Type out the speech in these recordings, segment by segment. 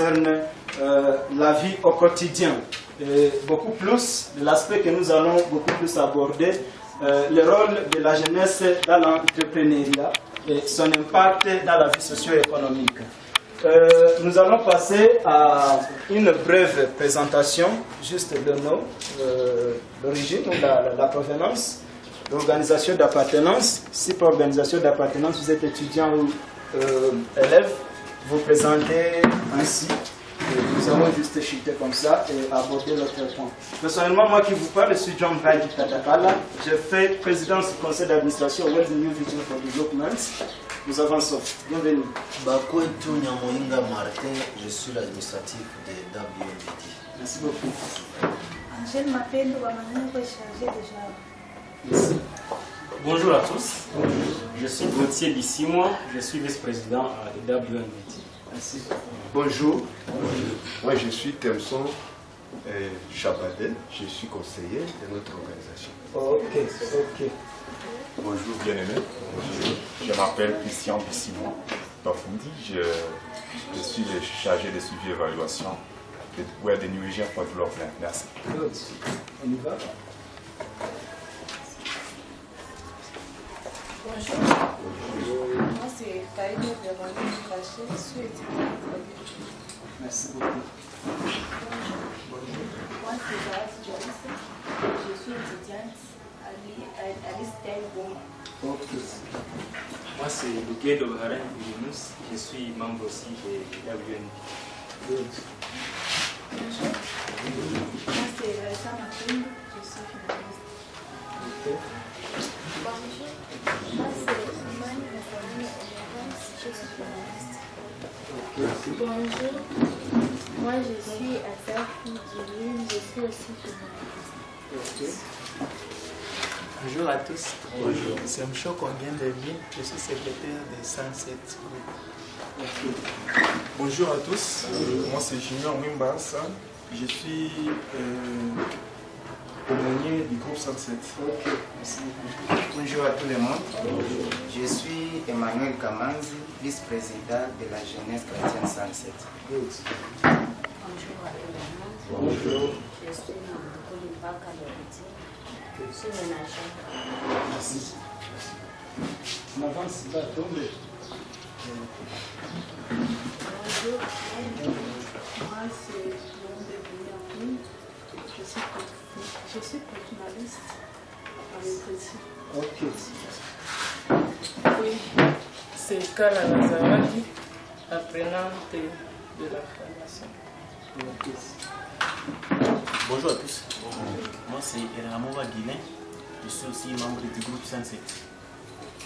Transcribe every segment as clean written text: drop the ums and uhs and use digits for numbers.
concerne la vie au quotidien. Et beaucoup plus, l'aspect que nous allons beaucoup plus aborder, le rôle de la jeunesse dans l'entrepreneuriat et son impact dans la vie socio-économique. Nous allons passer à une brève présentation, juste le nom, l'origine ou la provenance, l'organisation d'appartenance. Si pour organisation d'appartenance, vous êtes étudiant ou élève, vous présentez ainsi. Nous allons juste chuter comme ça et aborder notre point. Personnellement, moi qui vous parle, je suis John Braidi Katakala. Je fais présidence du conseil d'administration World New Vision for Development. Nous avançons. Bienvenue. Bakwetu Nyamoinga Martin, je suis l'administratif de WNVD. Merci beaucoup. Angèle Mapendo, chargée déjà. Merci. Bonjour à tous. Je suis Gauthier Bissimois, je suis vice-président de WNVD. Merci. Bonjour. Moi je suis Temson Chabadel, je suis conseiller de notre organisation. Ok. Bonjour bien-aimé, je m'appelle Christian Bissimois Bafundi, je suis le chargé de suivi et évaluation de World New Vision for Development. Merci. Good. On y va. Bonjour. Moi c'est Kaïdo Véronique Caché, je suis étudiante. Merci beaucoup. Bonjour. Moi c'est Joyce Joyce, je suis étudiante à l'ISTEL Goma. Ok. Moi c'est Lugué Dobaran Yunus, je suis membre aussi de WNVD. Good. Bonjour. Moi c'est Raissa Mapendo, je suis finaliste. Ok. Bonjour. Moi c'est Imani Nassamine Omerance, je suis finaliste. Bonjour. Moi je suis Asafi Djilin, je suis aussi finaliste. Ok. Bonjour à tous. Bonjour. C'est Mcho Kongien Devi, je suis secrétaire de Sunset Group. Ok. Bonjour à tous. Moi c'est Junior Mimbansa. Je suis aumônier du groupe Sunset. Ok. Merci beaucoup. Bonjour à tout le monde. Bonjour. Je suis Emmanuel Kamanzi, vice-président de la jeunesse chrétienne Sunset. Good. Bonjour à tout le monde. Bonjour. Je suis Namdokoli Baka Loriti. Je suis ménagère. Merci. On avance, va tomber. Bonjour. Moi c'est Blonde Binyamine. Je suis journaliste avec Ok. Oui, c'est Kala Nazawadi, apprenante de la formation. Ok. Bonjour à tous. Moi c'est Eramova Guilin. Je suis aussi membre du groupe Sunset. Ok.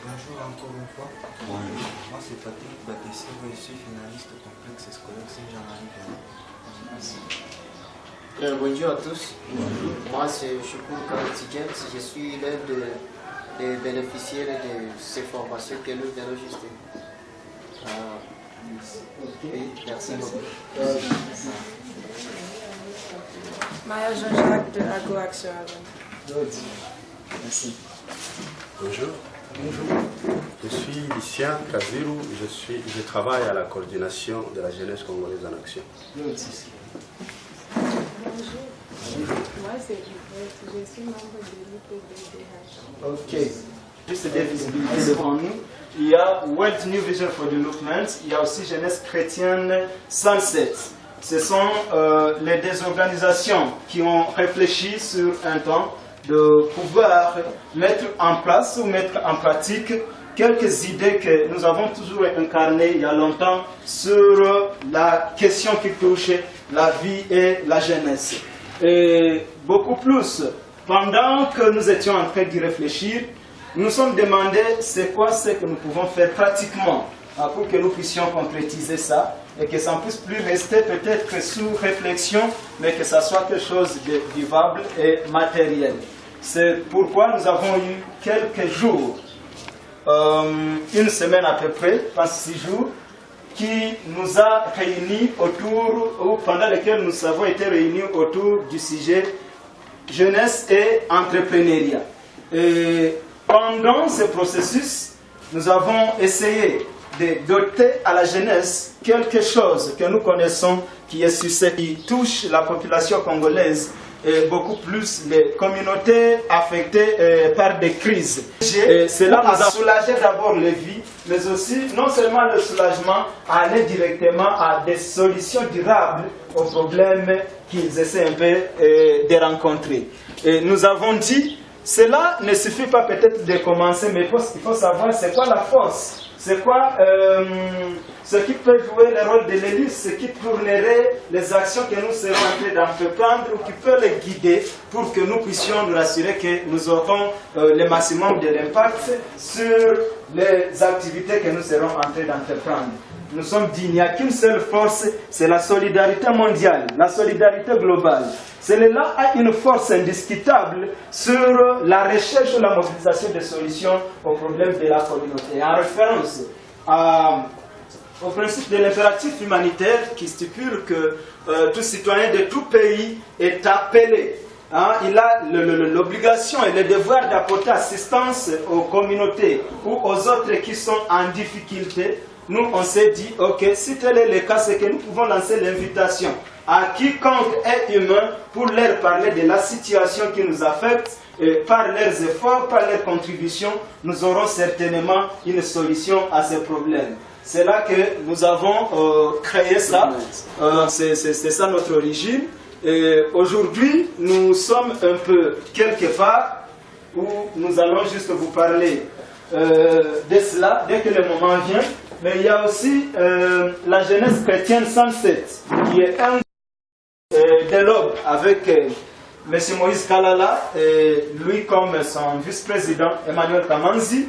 Bonjour encore une fois. Bonjour. Moi c'est Patrick Batessi, je suis finaliste au complexe scolaire Saint-Jean-Marie Vianney. Bonjour à tous. Bonjour. Moi c'est Choukou Karitidjem, je suis l'un des bénéficiaires de ces formations que nous venons juste. Oui, merci beaucoup. Maya Jean-Jacques de Ago Action. Merci. Bonjour. Bonjour. Je suis Lucien Kaziru, je travaille à la coordination de la jeunesse congolaise en action. Bonjour. Moi c'est Yvette, je suis membre de l'IPDDH. Ok. Juste des visibilités devant nous. Il y a World New Vision for Development, il y a aussi Jeunesse Chrétienne Sunset. Ce sont les deux organisations qui ont réfléchi sur un temps de pouvoir mettre en place ou mettre en pratique quelques idées que nous avons toujours incarnées il y a longtemps sur la question qui touche la vie et la jeunesse. Et beaucoup plus, pendant que nous étions en train d'y réfléchir, nous nous sommes demandé c'est quoi ce que nous pouvons faire pratiquement pour que nous puissions concrétiser ça et que ça ne puisse plus rester peut-être sous réflexion, mais que ça soit quelque chose de vivable et matériel. C'est pourquoi nous avons eu quelques jours, une semaine à peu près, pas 6 jours, qui nous a réunis autour, ou pendant lesquels nous avons été réunis autour du sujet jeunesse et entrepreneuriat. Et pendant ce processus, nous avons essayé de doter à la jeunesse quelque chose que nous connaissons qui est susceptible, qui touche la population congolaise et beaucoup plus les communautés affectées par des crises. Et cela nous a soulagé d'abord les vies, mais aussi non seulement le soulagement, aller directement à des solutions durables aux problèmes qu'ils essaient un peu de rencontrer. Et nous avons dit, cela ne suffit pas peut-être de commencer, mais il faut savoir c'est quoi la force. C'est quoi ce qui peut jouer le rôle de l'hélice, ce qui tournerait les actions que nous serons en train d'entreprendre ou qui peut les guider pour que nous puissions nous rassurer que nous aurons le maximum de l'impact sur les activités que nous serons en train d'entreprendre. Nous sommes dit, il n'y a qu'une seule force, c'est la solidarité mondiale, la solidarité globale. Celle-là a une force indiscutable sur la recherche ou la mobilisation de solutions aux problèmes de la communauté. En référence au principe de l'impératif humanitaire qui stipule que tout citoyen de tout pays est appelé. Il a l'obligation et le devoir d'apporter assistance aux communautés ou aux autres qui sont en difficulté. Nous, on s'est dit, ok, si tel est le cas, c'est que nous pouvons lancer l'invitation à quiconque est humain pour leur parler de la situation qui nous affecte. Et par leurs efforts, par leurs contributions, nous aurons certainement une solution à ces problèmes. C'est là que nous avons créé ça. C'est ça notre origine. Et aujourd'hui, nous sommes un peu quelque part où nous allons juste vous parler de cela dès que le moment vient. Mais il y a aussi la jeunesse chrétienne 107, qui est un dialogue avec M. Moïse Kalala, et lui comme son vice-président Emmanuel Kamanzi.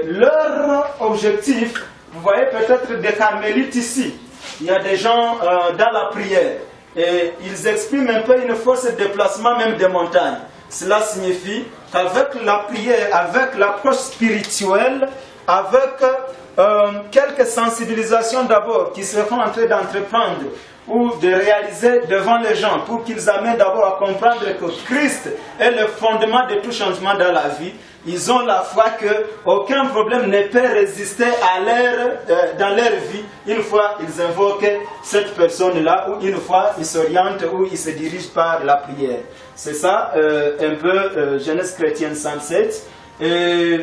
Leur objectif, vous voyez peut-être des carmélites ici, il y a des gens dans la prière, et ils expriment un peu une force de déplacement même des montagnes. Cela signifie qu'avec la prière, avec l'approche spirituelle, avec quelques sensibilisations d'abord qui seront en train d'entreprendre ou de réaliser devant les gens pour qu'ils amènent d'abord à comprendre que Christ est le fondement de tout changement dans la vie. Ils ont la foi qu'aucun problème ne peut résister à dans leur vie une fois ils invoquent cette personne-là ou une fois ils s'orientent ou ils se dirigent par la prière. C'est ça un peu Jeunesse chrétienne 107. Et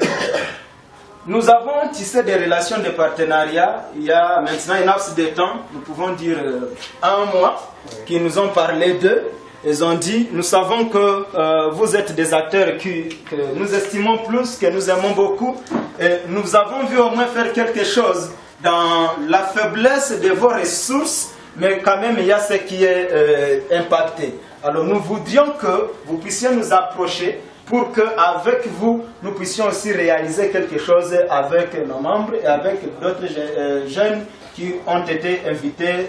nous avons tissé des relations de partenariat. Il y a maintenant un laps de temps, nous pouvons dire 1 mois, qui nous ont parlé d'eux. Ils ont dit, nous savons que vous êtes des acteurs que nous estimons plus, que nous aimons beaucoup. Et nous avons vu au moins faire quelque chose dans la faiblesse de vos ressources, mais quand même il y a ce qui est impacté. Alors nous voudrions que vous puissiez nous approcher pour qu'avec vous, nous puissions aussi réaliser quelque chose avec nos membres et avec d'autres jeunes qui ont été invités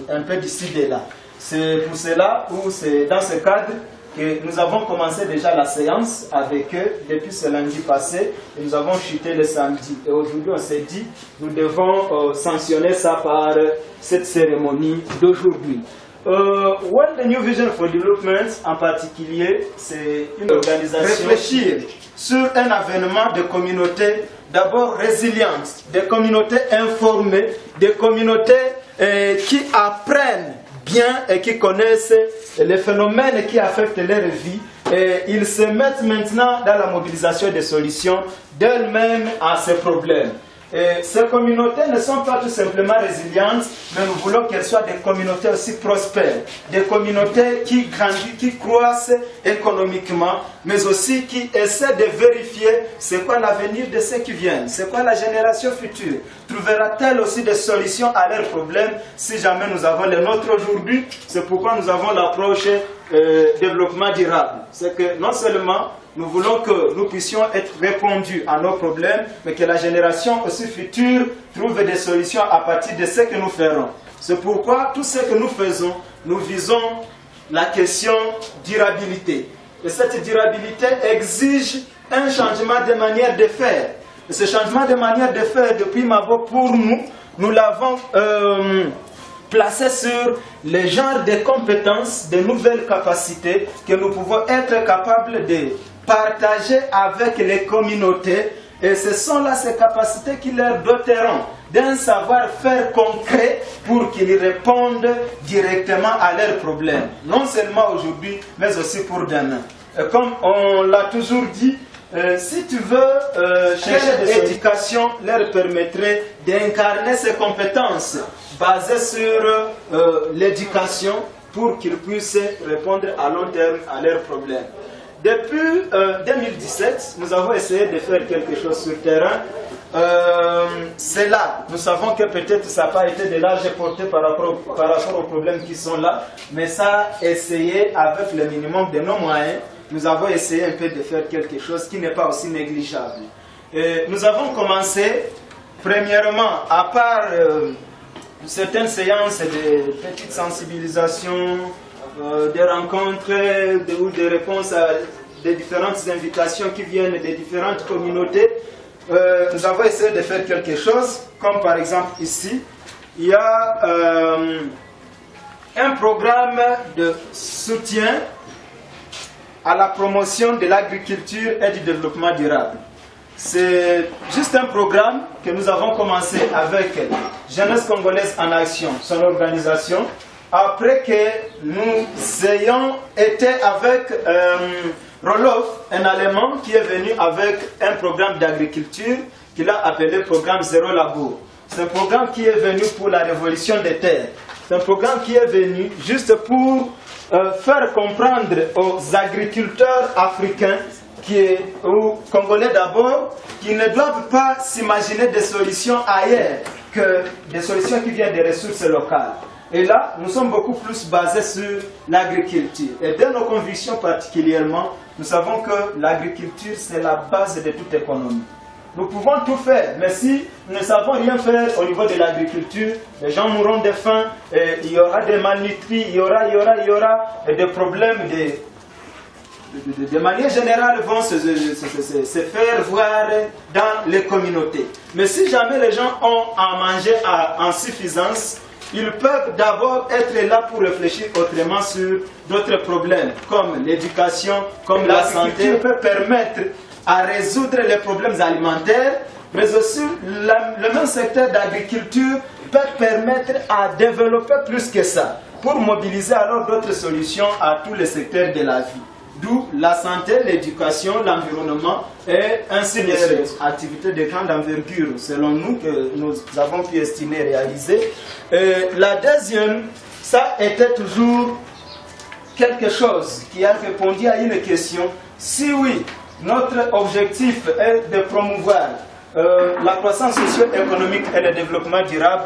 un peu d'ici et là. C'est pour cela, ou c'est dans ce cadre, que nous avons commencé déjà la séance avec eux depuis ce lundi passé, et nous avons chuté le samedi. Et aujourd'hui, on s'est dit, nous devons sanctionner ça par cette cérémonie d'aujourd'hui. World New Vision for Development en particulier, c'est une organisation réfléchir sur un avènement de communautés d'abord résilientes, des communautés informées, des communautés qui apprennent bien et qui connaissent les phénomènes qui affectent leur vie, et ils se mettent maintenant dans la mobilisation des solutions d'elles-mêmes à ces problèmes. Et ces communautés ne sont pas tout simplement résilientes, mais nous voulons qu'elles soient des communautés aussi prospères, des communautés qui grandissent, qui croissent économiquement, mais aussi qui essaient de vérifier c'est quoi l'avenir de ceux qui viennent, c'est quoi la génération future. Trouvera-t-elle aussi des solutions à leurs problèmes si jamais nous avons les nôtres aujourd'hui? C'est pourquoi nous avons l'approche développement durable. C'est que non seulement nous voulons que nous puissions être répondus à nos problèmes, mais que la génération aussi future trouve des solutions à partir de ce que nous ferons. C'est pourquoi tout ce que nous faisons, nous visons la question durabilité. Et cette durabilité exige un changement de manière de faire. Et ce changement de manière de faire, depuis Mabo, pour nous l'avons placé sur les genres de compétences, de nouvelles capacités que nous pouvons être capables de partager avec les communautés, et ce sont là ces capacités qui leur doteront d'un savoir-faire concret pour qu'ils répondent directement à leurs problèmes. Non seulement aujourd'hui, mais aussi pour demain. Comme on l'a toujours dit, si tu veux chercher des éducations, leur permettrait d'incarner ces compétences basées sur l'éducation pour qu'ils puissent répondre à long terme à leurs problèmes. Depuis 2017, nous avons essayé de faire quelque chose sur le terrain. C'est là, nous savons que peut-être ça n'a pas été de large portée par rapport aux problèmes qui sont là, mais ça a essayé avec le minimum de nos moyens. Nous avons essayé un peu de faire quelque chose qui n'est pas aussi négligeable. Nous avons commencé, premièrement, à part certaines séances de petites sensibilisations, des rencontres ou des réponses à des différentes invitations qui viennent des différentes communautés, nous avons essayé de faire quelque chose, comme par exemple ici, il y a un programme de soutien à la promotion de l'agriculture et du développement durable. C'est juste un programme que nous avons commencé avec Jeunesse Congolaise en Action, son organisation, après que nous ayons été avec Roloff, un Allemand qui est venu avec un programme d'agriculture qu'il a appelé programme Zéro Labour. C'est un programme qui est venu pour la révolution des terres. C'est un programme qui est venu juste pour faire comprendre aux agriculteurs africains ou congolais d'abord, qui ne doivent pas s'imaginer des solutions ailleurs que des solutions qui viennent des ressources locales. Et là, nous sommes beaucoup plus basés sur l'agriculture. Et dans nos convictions particulièrement, nous savons que l'agriculture, c'est la base de toute économie. Nous pouvons tout faire, mais si nous ne savons rien faire au niveau de l'agriculture, les gens mourront de faim, et il y aura des malnutris, il y aura des problèmes de manière générale vont se faire voir dans les communautés. Mais si jamais les gens ont à manger en suffisance, ils peuvent d'abord être là pour réfléchir autrement sur d'autres problèmes, comme l'éducation, comme la santé, peut permettre à résoudre les problèmes alimentaires, mais aussi le même secteur d'agriculture peut permettre à développer plus que ça, pour mobiliser alors d'autres solutions à tous les secteurs de la vie. D'où la santé, l'éducation, l'environnement et ainsi de suite. Activités de grande envergure, selon nous, que nous avons pu estimer réaliser. La deuxième, ça était toujours quelque chose qui a répondu à une question. Si oui, notre objectif est de promouvoir la croissance socio-économique et le développement durable,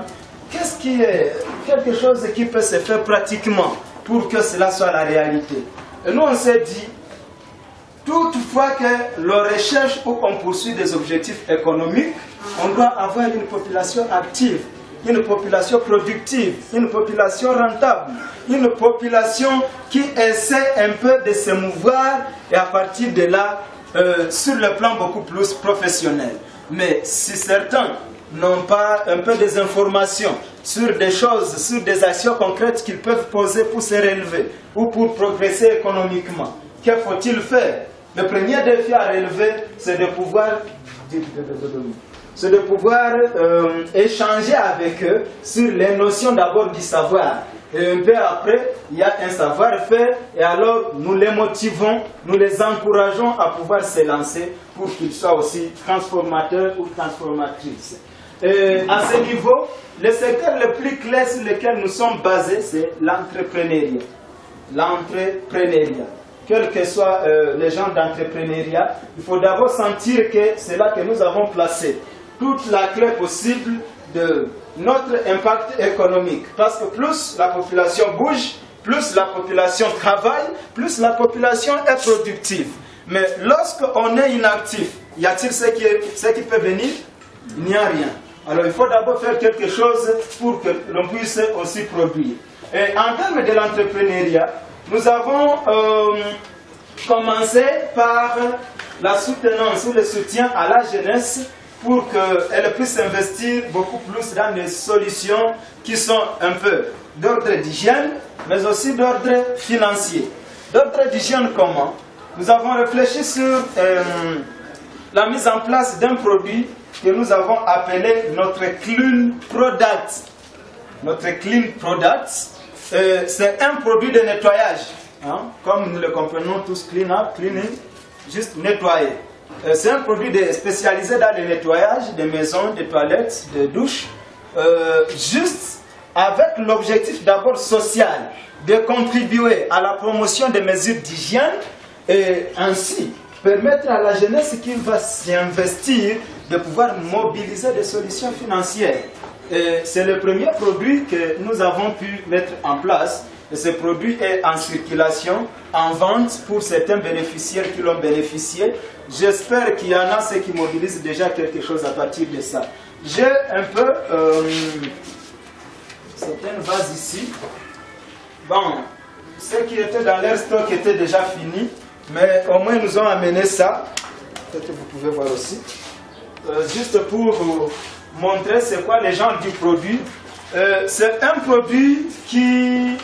qu'est-ce qui est quelque chose qui peut se faire pratiquement pour que cela soit la réalité? Et nous on s'est dit, toutefois que l'on recherche ou qu'on poursuit des objectifs économiques, on doit avoir une population active, une population productive, une population rentable, une population qui essaie un peu de se mouvoir et à partir de là, sur le plan beaucoup plus professionnel. Mais si certains n'ont pas un peu des informations sur des choses, sur des actions concrètes qu'ils peuvent poser pour se relever ou pour progresser économiquement, que faut-il faire? Le premier défi à relever, c'est de pouvoir échanger avec eux sur les notions d'abord du savoir. Et un peu après, il y a un savoir-faire et alors nous les motivons, nous les encourageons à pouvoir se lancer pour qu'ils soient aussi transformateurs ou transformatrices. Et à ce niveau, le secteur le plus clair sur lequel nous sommes basés, c'est l'entrepreneuriat. L'entrepreneuriat. Quels que soient les gens d'entrepreneuriat, il faut d'abord sentir que c'est là que nous avons placé toute la clé possible de notre impact économique. Parce que plus la population bouge, plus la population travaille, plus la population est productive. Mais lorsqu'on est inactif, y a-t-il ce qui peut venir? Il n'y a rien. Alors il faut d'abord faire quelque chose pour que l'on puisse aussi produire. Et en termes de l'entrepreneuriat, nous avons commencé par la soutenance ou le soutien à la jeunesse pour qu'elle puisse investir beaucoup plus dans des solutions qui sont un peu d'ordre d'hygiène, mais aussi d'ordre financier. D'ordre d'hygiène comment? Nous avons réfléchi sur la mise en place d'un produit que nous avons appelé notre Clean Product. Notre Clean Product, c'est un produit de nettoyage. Hein? Comme nous le comprenons tous, clean up, cleaning, juste nettoyer. C'est un produit spécialisé dans le nettoyage des maisons, des toilettes, des douches, juste avec l'objectif d'abord social, de contribuer à la promotion des mesures d'hygiène et ainsi permettre à la jeunesse qui va s'y investir de pouvoir mobiliser des solutions financières. C'est le premier produit que nous avons pu mettre en place. Et ce produit est en circulation, en vente pour certains bénéficiaires qui l'ont bénéficié. J'espère qu'il y en a ceux qui mobilisent déjà quelque chose à partir de ça. J'ai un peu certaines vases ici. Bon, ce qui était dans leur stock était déjà fini, mais au moins nous ont amené ça. Peut-être que vous pouvez voir aussi. Juste pour vous montrer c'est quoi les genres du produit. C'est un produit qui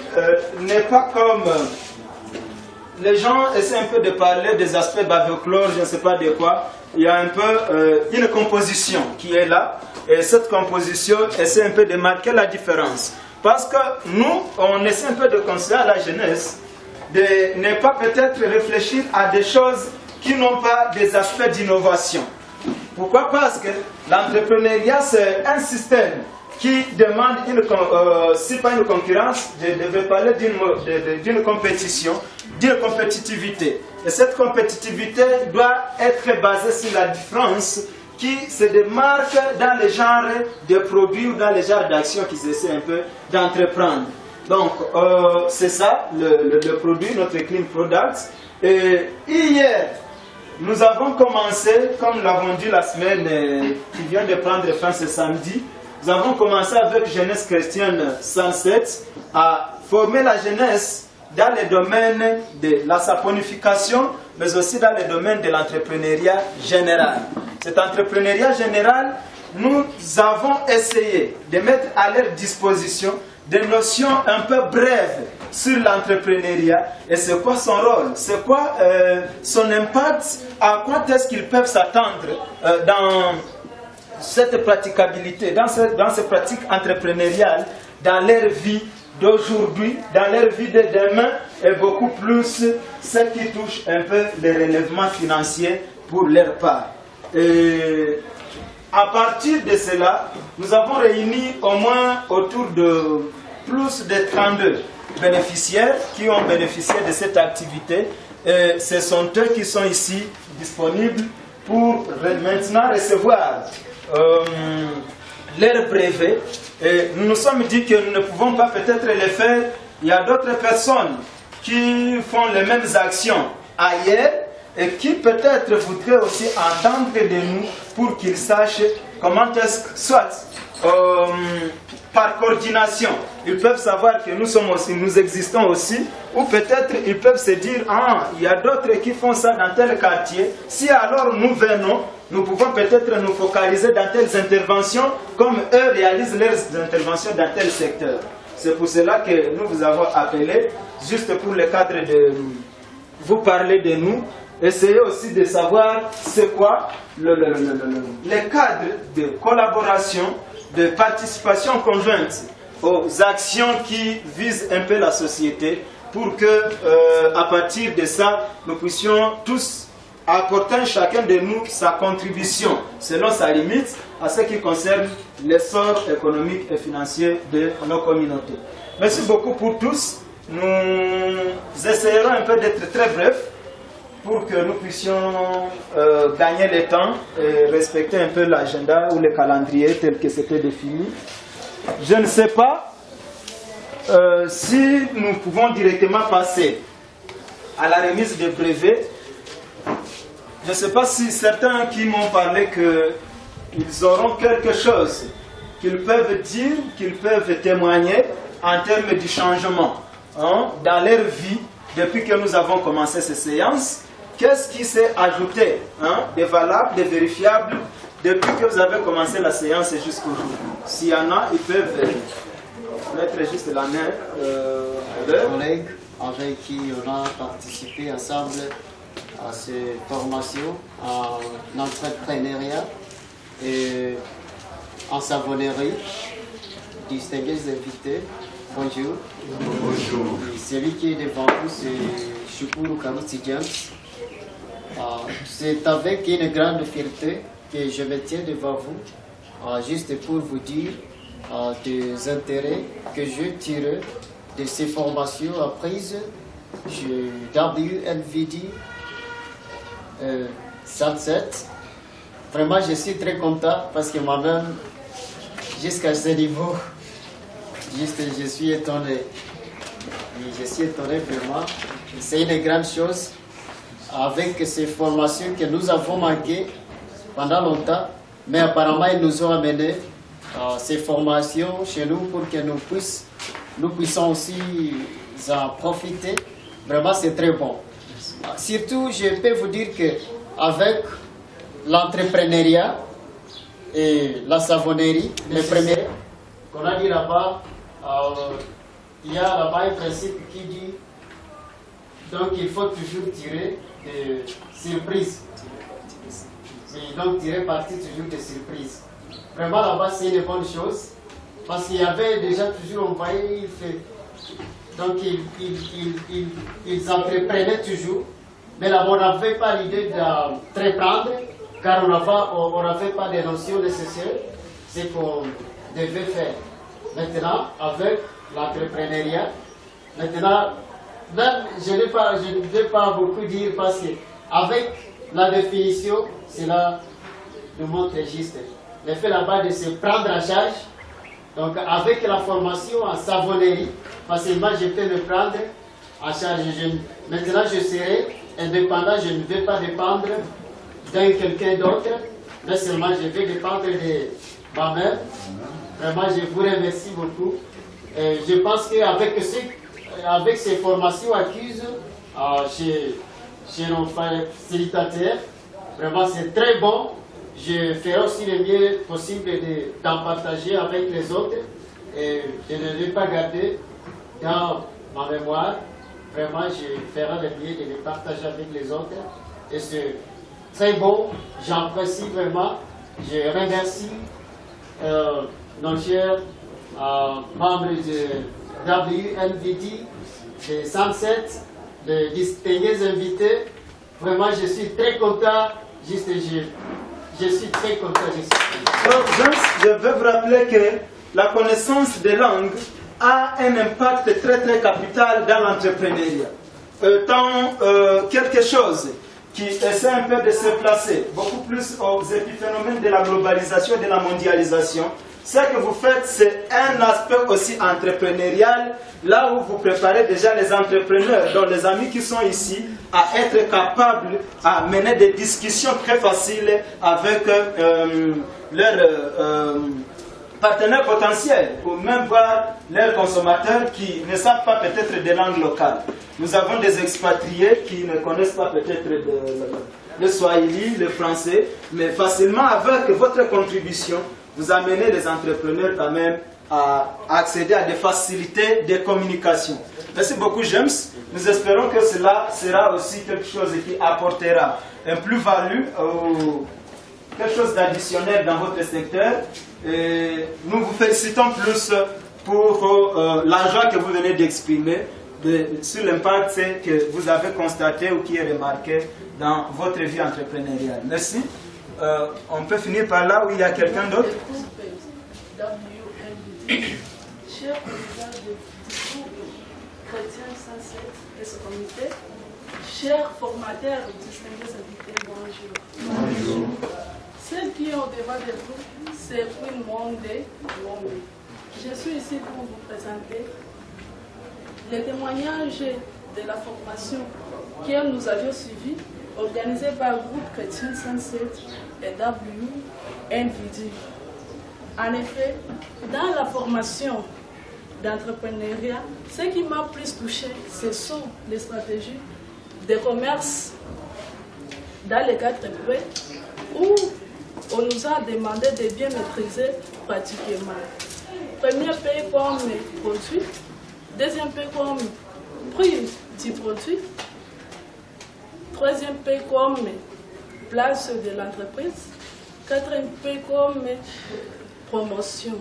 n'est pas comme... les gens essaient un peu de parler des aspects bavochlore, je ne sais pas de quoi. Il y a un peu une composition qui est là. Et cette composition essaie un peu de marquer la différence. Parce que nous, on essaie un peu de conseiller à la jeunesse de ne pas peut-être réfléchir à des choses qui n'ont pas des aspects d'innovation. Pourquoi? Parce que l'entrepreneuriat, c'est un système qui demande, si pas une concurrence, je devais parler d'une compétition, d'une compétitivité. Et cette compétitivité doit être basée sur la différence qui se démarque dans les genres de produits ou dans les genres d'actions qu'ils essaient un peu d'entreprendre. Donc, c'est ça, le produit, notre Clean Product. Et hier, nous avons commencé, comme nous l'avons dit la semaine qui vient de prendre fin ce samedi, nous avons commencé avec Jeunesse Chrétienne 107 à former la jeunesse dans les domaines de la saponification, mais aussi dans les domaines de l'entrepreneuriat général. Cet entrepreneuriat général, nous avons essayé de mettre à leur disposition des notions un peu brèves sur l'entrepreneuriat et c'est quoi son rôle, c'est quoi son impact, à quoi est-ce qu'ils peuvent s'attendre dans cette praticabilité, dans ces pratiques entrepreneuriales, dans leur vie d'aujourd'hui, dans leur vie de demain et beaucoup plus ce qui touche un peu les relèvements financiers pour leur part. Et à partir de cela, nous avons réuni au moins autour de plus de 32 bénéficiaires qui ont bénéficié de cette activité. Et ce sont eux qui sont ici disponibles pour maintenant recevoir leur brevet. Et nous nous sommes dit que nous ne pouvons pas peut-être le faire. Il y a d'autres personnes qui font les mêmes actions ailleurs et qui peut-être voudraient aussi entendre de nous pour qu'ils sachent comment est-ce que, soit par coordination, ils peuvent savoir que nous sommes aussi, nous existons aussi, ou peut-être ils peuvent se dire, ah, il y a d'autres qui font ça dans tel quartier, si alors nous venons, nous pouvons peut-être nous focaliser dans telles interventions, comme eux réalisent leurs interventions dans tel secteur. C'est pour cela que nous vous avons appelé, juste pour le cadre de vous parler de nous, essayez aussi de savoir c'est quoi le cadre de collaboration, de participation conjointe aux actions qui visent un peu la société pour que, à partir de ça, nous puissions tous apporter chacun de nous sa contribution selon sa limite à ce qui concerne l'essor économique et financier de nos communautés. Merci beaucoup pour tous. Nous essayerons un peu d'être très brefs pour que nous puissions gagner le temps et respecter un peu l'agenda ou le calendrier tel que c'était défini. Je ne sais pas si nous pouvons directement passer à la remise des brevets. Je ne sais pas si certains qui m'ont parlé qu'ils auront quelque chose qu'ils peuvent dire, qu'ils peuvent témoigner en termes du changement dans leur vie depuis que nous avons commencé ces séances. Qu'est-ce qui s'est ajouté de valable, de vérifiable depuis que vous avez commencé la séance jusqu'aujourd'hui? S'il y en a, ils peuvent mettre juste la main à l'heure. Collègues avec qui on a participé ensemble à ces formations en entrepreneuriat. et en savonnerie. Distingués invités, bonjour. Bonjour. Et celui qui est devant vous, c'est Shukuru Karuti James. C'est avec une grande fierté que je me tiens devant vous, juste pour vous dire des intérêts que je tire de ces formations apprises chez WNVD 107. Vraiment, je suis très content parce que moi-même, jusqu'à ce niveau, je suis étonné. Et je suis étonné vraiment. C'est une grande chose avec ces formations que nous avons manquées pendant longtemps, mais apparemment ils nous ont amené ces formations chez nous pour que nous puissions aussi en profiter. Vraiment, c'est très bon. Surtout, je peux vous dire qu'avec l'entrepreneuriat et la savonnerie, les premiers qu'on a dit là-bas, il y a là-bas un principe qui dit donc il faut toujours tirer des surprises. Et donc tirer parti toujours des surprises. Vraiment là-bas c'est une bonne chose parce qu'il y avait déjà toujours, on voyait, donc ils entreprenaient toujours, mais là on n'avait pas l'idée d'entreprendre car on n'avait pas les notions nécessaires, c'est qu'on devait faire. Maintenant, avec l'entrepreneuriat, maintenant, même, je ne vais pas beaucoup dire parce qu'avec la définition, cela nous montre juste. Le fait là-bas de se prendre en charge, donc avec la formation en savonnerie, facilement je peux me prendre en charge. Maintenant, je serai indépendant, je ne vais pas dépendre d'un quelqu'un d'autre, mais seulement je vais dépendre de ma-même. Vraiment, je vous remercie beaucoup. Et je pense qu'avec ces formations acquises chez nos facilitateurs, vraiment c'est très bon. Je ferai aussi le mieux possible d'en partager avec les autres. Et je ne vais pas garder dans ma mémoire. Vraiment, je ferai le mieux de les partager avec les autres. Et c'est très bon. J'apprécie vraiment. Je remercie nos chers membres de WNVD, de 107, de distingués invités. Vraiment, je suis très content. Je suis très content. Je veux vous rappeler que la connaissance des langues a un impact très très capital dans l'entrepreneuriat. Étant quelque chose qui essaie un peu de se placer beaucoup plus aux épiphénomènes de la globalisation et de la mondialisation, ce que vous faites, c'est un aspect aussi entrepreneurial, là où vous préparez déjà les entrepreneurs, dont les amis qui sont ici, à être capables à mener des discussions très faciles avec leurs partenaires potentiels, ou même voir leurs consommateurs qui ne savent pas peut-être des langues locales. Nous avons des expatriés qui ne connaissent pas peut-être le swahili, le français, mais facilement avec votre contribution, vous amenez les entrepreneurs quand même à accéder à des facilités de communication. Merci beaucoup James. Nous espérons que cela sera aussi quelque chose qui apportera un plus-value ou quelque chose d'additionnel dans votre secteur. Et nous vous félicitons plus pour l'argent que vous venez d'exprimer sur l'impact que vous avez constaté ou qui est remarqué dans votre vie entrepreneuriale. Merci. On peut finir par là où il y a quelqu'un d'autre. Cher président du groupe chrétien 107 et ce comité, chers formateurs et distingués invités, bonjour. Bonjour. Ceux qui ont devant de vous, c'est Queen Monde. Je suis ici pour vous présenter les témoignages de la formation que nous avions suivie, organisée par le groupe chrétien 107 et WNVD. En effet, dans la formation d'entrepreneuriat, ce qui m'a plus touché, ce sont les stratégies de commerce dans les 4 P où on nous a demandé de bien maîtriser pratiquement. Premier P comme produit, deuxième P comme prix du produit, troisième P comme place de l'entreprise, 4 prix comme promotion.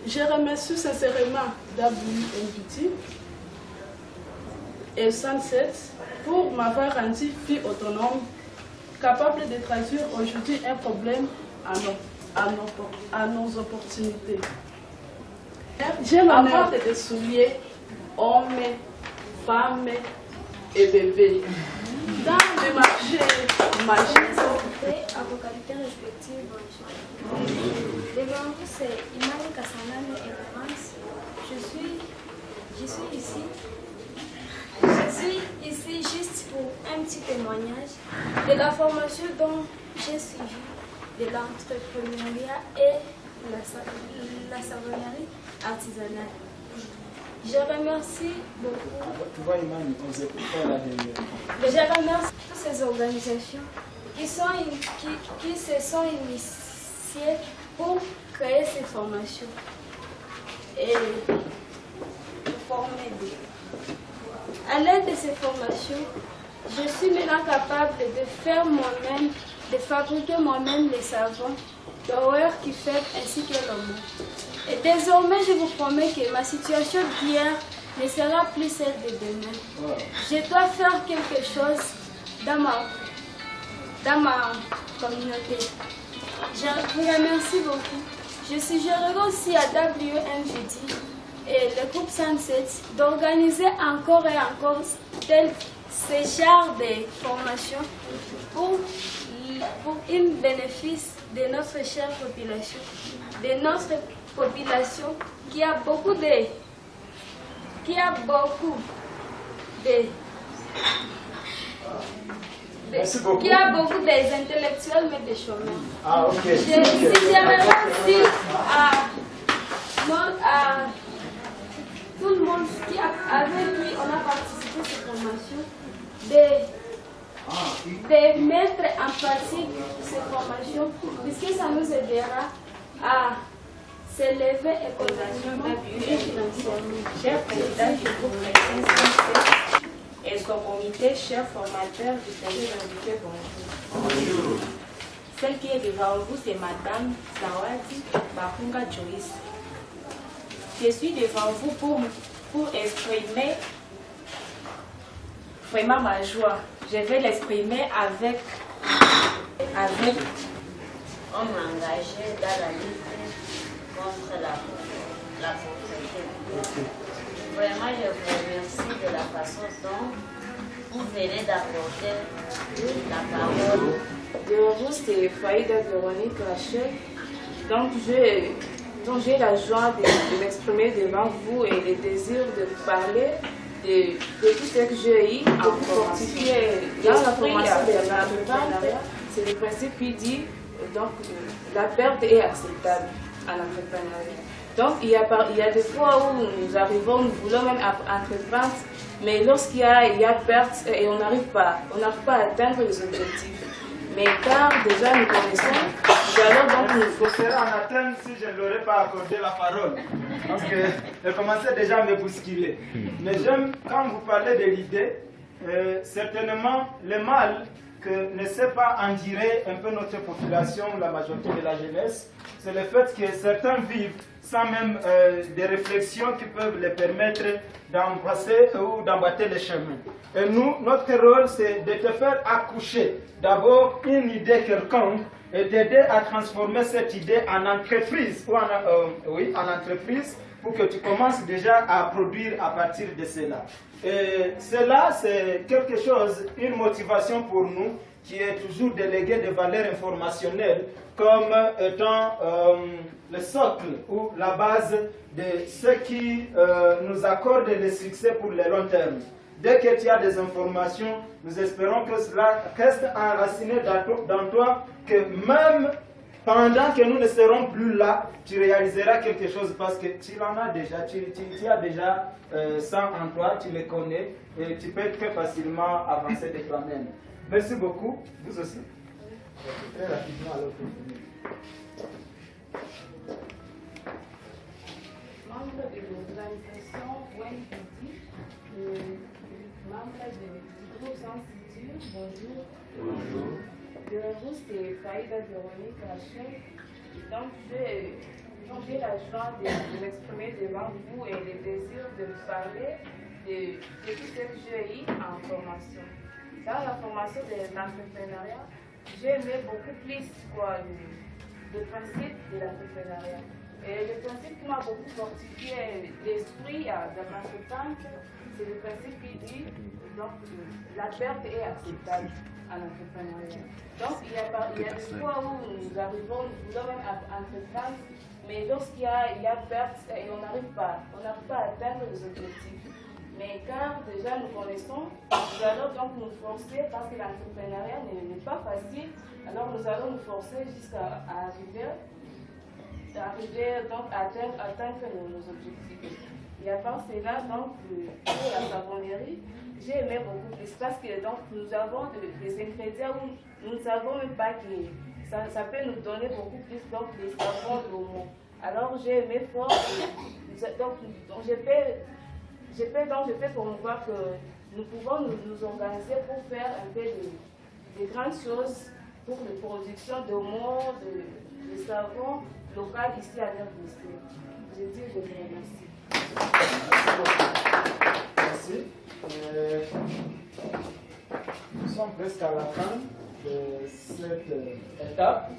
Je remercie sincèrement WNVT et Sunset pour m'avoir rendu fille autonome, capable de traduire aujourd'hui un problème à nos opportunités. J'ai l'honneur de souliers hommes, femmes et bébés dans le marché magique. Avocalité respective, bonjour. Devant vous, c'est Imani Kassanane et Laurence. Je suis ici juste pour un petit témoignage de la formation dont j'ai suivi de l'entrepreneuriat et la savonnerie artisanale. Je remercie beaucoup. Tu vois, Imani, on s'écoute pas la dernière. Je remercie toutes ces organisations qui se sont initiées pour créer ces formations et former des. À l'aide de ces formations, je suis maintenant capable de faire moi-même, de fabriquer moi-même les savons, d'horreur qui fait ainsi que le monde. Et désormais, je vous promets que ma situation d'hier ne sera plus celle de demain. Je dois faire quelque chose dans ma communauté. Je vous remercie beaucoup. Je suggérerai aussi à WNVT et le groupe Sunset d'organiser encore et encore ce genre de formations pour un bénéfice de notre chère population, qui a beaucoup des intellectuels mais des chômeurs. Ah, ok. J'aimerais aussi à tout le monde qui avec lui on a participé à cette formation de mettre en pratique ces formations puisque ça nous aidera à s'élever économiquement et financièrement. Cher président du groupe Chrétien et son comité, cher formateur, distingués invités, bonjour. Celle qui est devant vous, c'est Madame Zawadi Bakunga Joyce. Je suis devant vous pour exprimer vraiment ma joie. Je vais l'exprimer avec homme engagé dans la lutte contre la pauvreté. Vraiment, je vous remercie de la façon dont vous venez d'apporter la parole. Devant vous, c'est Faïda Véronique Rachel. Donc, j'ai la joie de m'exprimer devant vous et le désir de parler de tout ce que j'ai eu pour fortifier dans la formation de l'entrepreneuriat. C'est le principe qui dit donc la perte est acceptable à l'entrepreneuriat. Donc il y a des fois où nous arrivons, nous voulons même entreprendre, mais lorsqu'il y a perte et on n'arrive pas à atteindre les objectifs. Mais car déjà nous connaissons, il faut faire en atteindre si je ne leur ai pas accordé la parole. Parce qu'elle commençait déjà à me bousculer. Mais j'aime, quand vous parlez de l'idée, certainement le mal que ne sait pas endurer un peu notre population, la majorité de la jeunesse, c'est le fait que certains vivent sans même des réflexions qui peuvent les permettre d'embrasser ou d'emboîter les chemins. Et nous, notre rôle, c'est de te faire accoucher d'abord une idée quelconque et d'aider à transformer cette idée en entreprise, ou en entreprise, pour que tu commences déjà à produire à partir de cela. Et cela, c'est quelque chose, une motivation pour nous, qui est toujours délégué des valeurs informationnelles comme étant le socle ou la base de ce qui nous accorde le succès pour le long terme. Dès que tu as des informations, nous espérons que cela reste enraciné dans toi, que même pendant que nous ne serons plus là, tu réaliseras quelque chose parce que tu en as déjà, tu as déjà ça en toi, tu le connais et tu peux très facilement avancer de toi-même. Merci beaucoup, vous aussi. Très rapidement alors pour finir. Membre de l'organisation WNVT, membre du groupe Sans Futur, bonjour. Bonjour. Bonjour, c'est Faïda Véronique Rachel. Donc, j'ai la joie de m'exprimer devant vous et le désir de vous parler de tout ce que j'ai eu en formation. Dans la formation de l'entrepreneuriat, j'ai aimé beaucoup plus le principe de l'entrepreneuriat. Et le principe qui m'a beaucoup fortifié l'esprit dans l'entreprendre, c'est le principe qui dit donc, la perte est acceptable en entrepreneuriat. Donc il y a des fois où nous arrivons, nous devons entreprendre, mais lorsqu'il y a perte et on n'arrive pas à atteindre les objectifs. Mais car déjà nous connaissons, nous allons donc nous forcer parce que l'entrepreneuriat n'est pas facile, alors nous allons nous forcer jusqu'à arriver donc à atteindre nos objectifs. Et à part cela, donc, pour la savonnerie, j'ai aimé beaucoup plus parce que donc, nous avons des ingrédients où nous ne savons même pas que ça peut nous donner beaucoup plus donc, des savons de l'homo. Alors j'ai aimé fort, donc je peux promouvoir que nous pouvons nous organiser pour faire un peu de grandes choses pour la production d'homo, de savon local ici à l'Université. Je dis je vous remercie. Merci. Nous sommes presque à la fin de cette étape.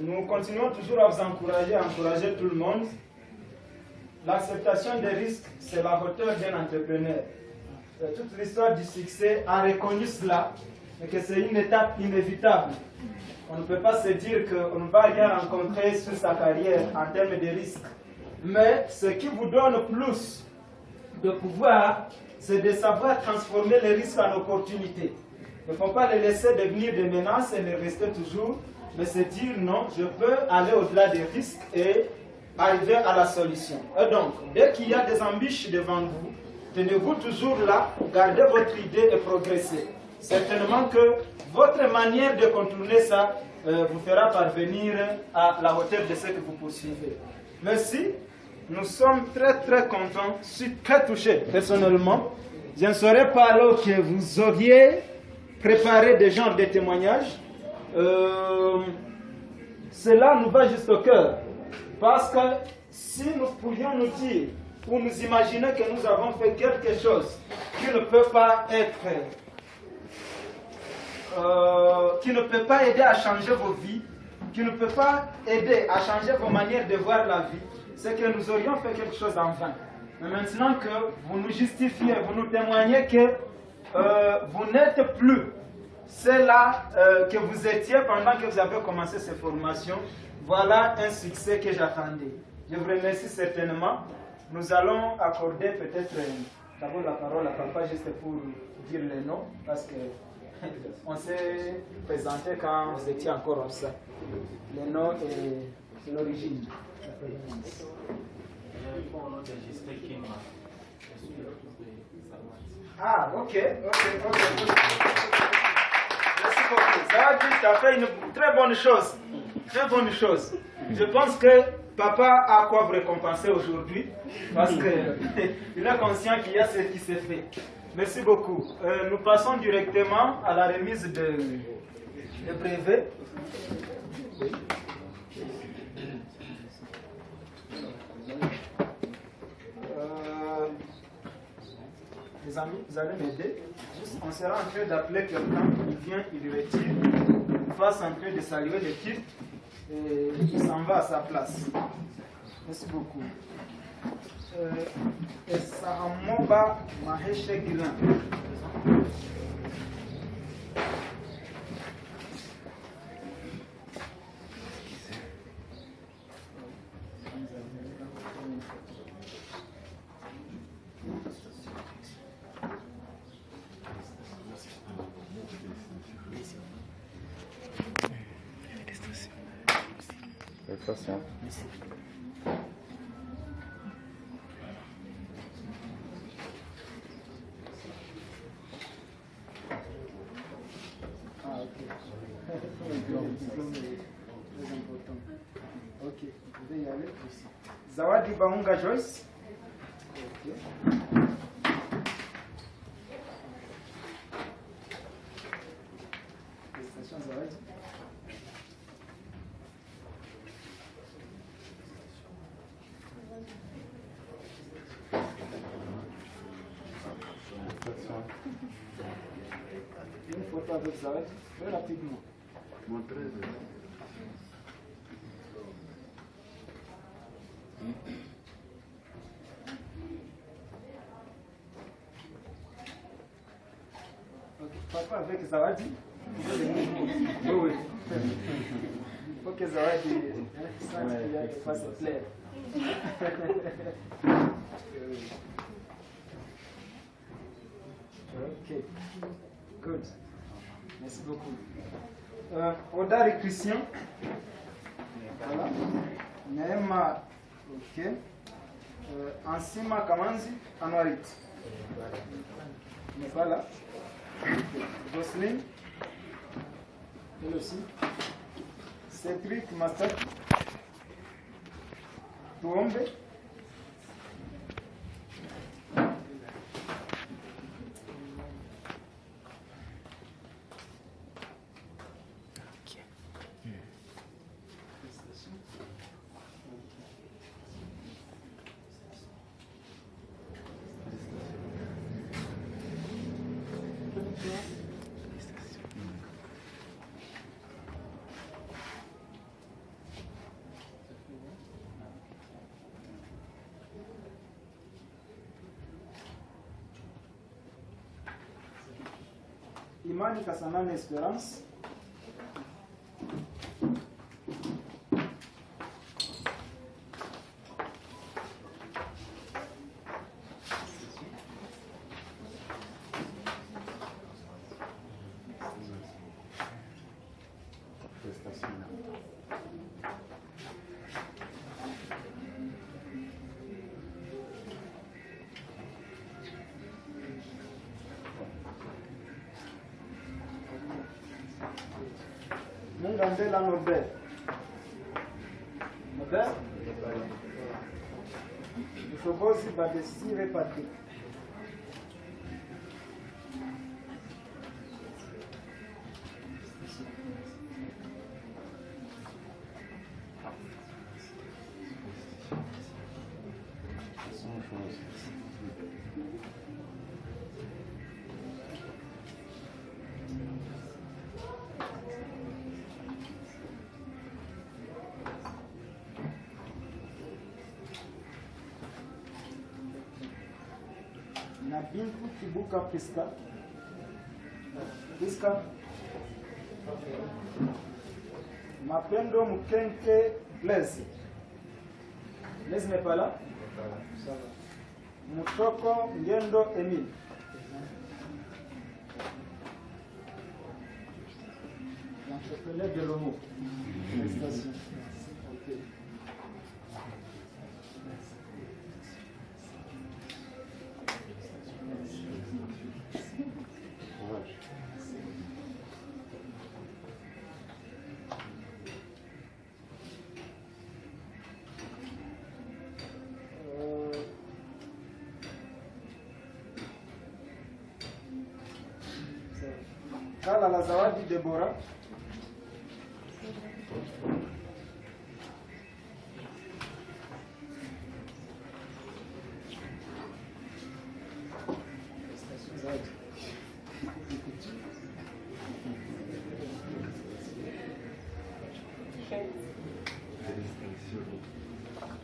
Nous continuons toujours à vous encourager tout le monde. L'acceptation des risques, c'est la hauteur d'un entrepreneur. Toute l'histoire du succès a reconnu cela, et que c'est une étape inévitable. On ne peut pas se dire qu'on ne va rien rencontrer sur sa carrière en termes de risques. Mais ce qui vous donne plus de pouvoir, c'est de savoir transformer les risques en opportunités. Il ne faut pas les laisser devenir des menaces et les rester toujours, mais se dire non, je peux aller au-delà des risques et arriver à la solution. Et donc, dès qu'il y a des embûches devant vous, tenez-vous toujours là, gardez votre idée et progressez. Certainement que votre manière de contourner ça vous fera parvenir à la hauteur de ce que vous poursuivez. Merci. Nous sommes très contents. Je suis très touché personnellement. Je ne saurais pas alors que vous auriez préparé des genres de témoignages. Cela nous va juste au cœur. Parce que si nous pouvions nous dire ou nous imaginer que nous avons fait quelque chose qui ne peut pas être qui ne peut pas aider à changer vos vies, qui ne peut pas aider à changer vos manières de voir la vie, c'est que nous aurions fait quelque chose en vain. Mais maintenant que vous nous justifiez, vous nous témoignez que vous n'êtes plus celle-là que vous étiez pendant que vous avez commencé ces formations, voilà un succès que j'attendais. Je vous remercie certainement. Nous allons accorder peut-être d'abord la parole à papa juste pour dire les noms, parce que on s'est présenté quand vous étiez encore en ça. Les noms et l'origine. Ah, ok. Merci beaucoup. Ça tu as fait une très bonne chose. Très bonne chose. Je pense que papa a quoi vous récompenser aujourd'hui, parce qu'il est conscient qu'il y a ce qui s'est fait. Merci beaucoup. Nous passons directement à la remise de brevet. Les amis, vous allez m'aider. On sera en train d'appeler quelqu'un, il vient, il retire, il fasse en train de saluer l'équipe et il s'en va à sa place. Merci beaucoup. Esamoba Maheshe Gilan. Félicitations. Ok, vous pouvez y aller. Zawadi Baunga Joyce. photo avec Zawadi, très rapidement. Montrez. Ok, papa avec Zawadi. Oui, oui. Il faut que Zawadi sente qu'il y a des faces claires. Ok, good. Merci beaucoup. Odari Christian. Voilà. Neema, ok. Ansima Kamanzi, Anwarit. N'est pas là. Jocelyne. Elle aussi. Cédric Masaki. Touombe. Imani Kasanane Esperance. Mungandela Norbert. Norbert? Mshobozi Badesire Patrick. Na Bintu Kibuka Priska. Priska. Mapendo Mukenke Blaise. Blaise n'est pas là? Ça va. Mutoko Ngendo Emile. L'entrepreneur de l'homo. Félicitations. Ok. Kala la Zawadi Deborah.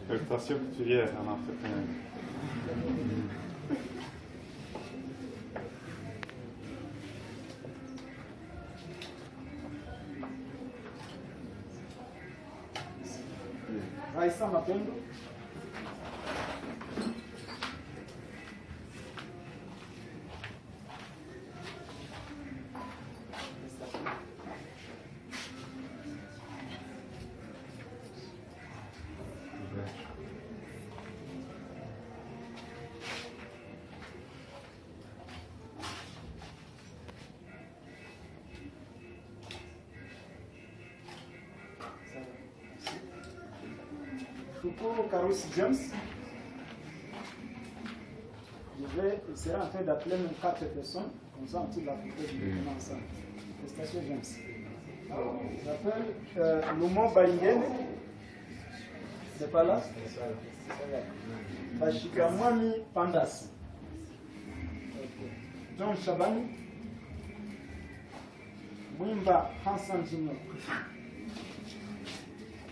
Félicitations couturière en entrepreneur. Raissa Mapendo. Shukuru Karusi James. Je vais essayer en train d'appeler mes 4 personnes, comme ça on tire la photo du document ensemble. Félicitations James. J'appelle Lumo Balingene. C'est pas là? Bashikamwami Pandas. John Shabani. Mwimba Hassan Junior.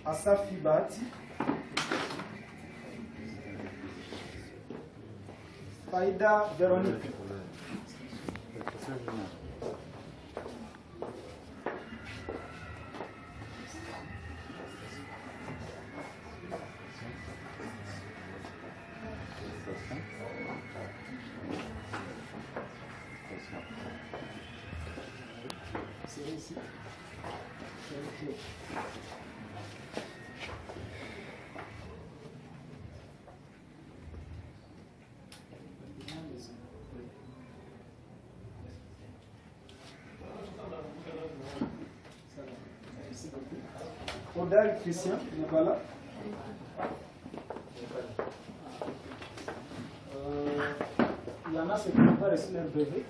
Asafi Bahati. Faida Véronique. C'est ici. Odal Christian, n'est pas là. Il y en a ceux qui n'ont pas reçu leur brevet.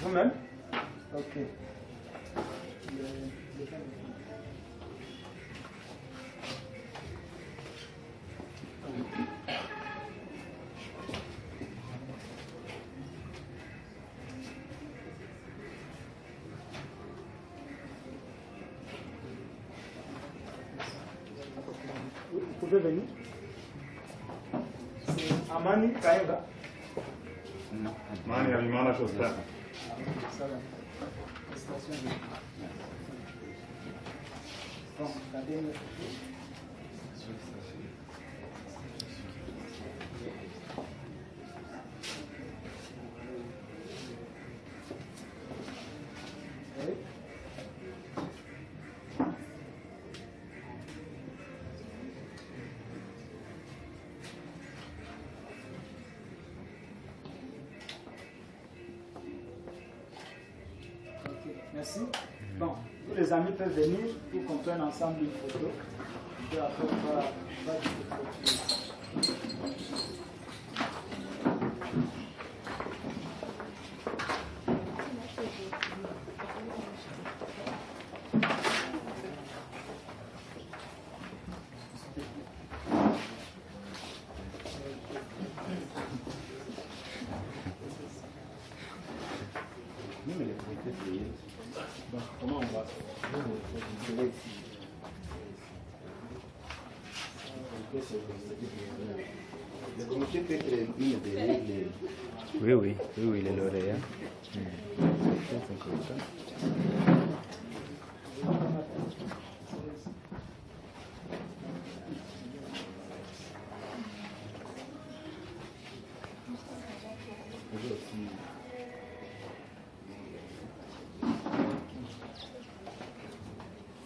Vous-même? Ok. Vous pouvez venir. C'est Amani Kaenga. Non. Amani Alimana Costa. Ça va. Félicitations. Bon, regardez. Merci. Bon, tous les amis peuvent venir pour qu'on prenne ensemble une photo. Et après, on va Donc, comment on va Le comité peut être mis derrière les... Oui, les lauréats.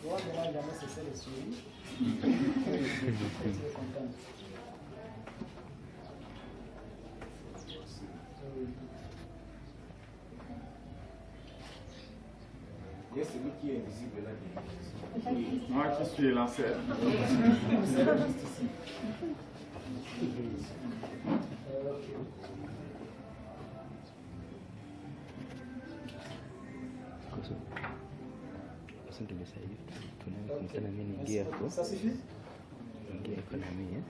Moi, maintenant, jamais cessé de suivre. Je suis content. Il y a celui qui est invisible là. Moi qui suis l'ancêtre. Asante Mesa hivi tunaanza kumtana mimi ingia hapo. Ça suffit? Ingia iko na mimi.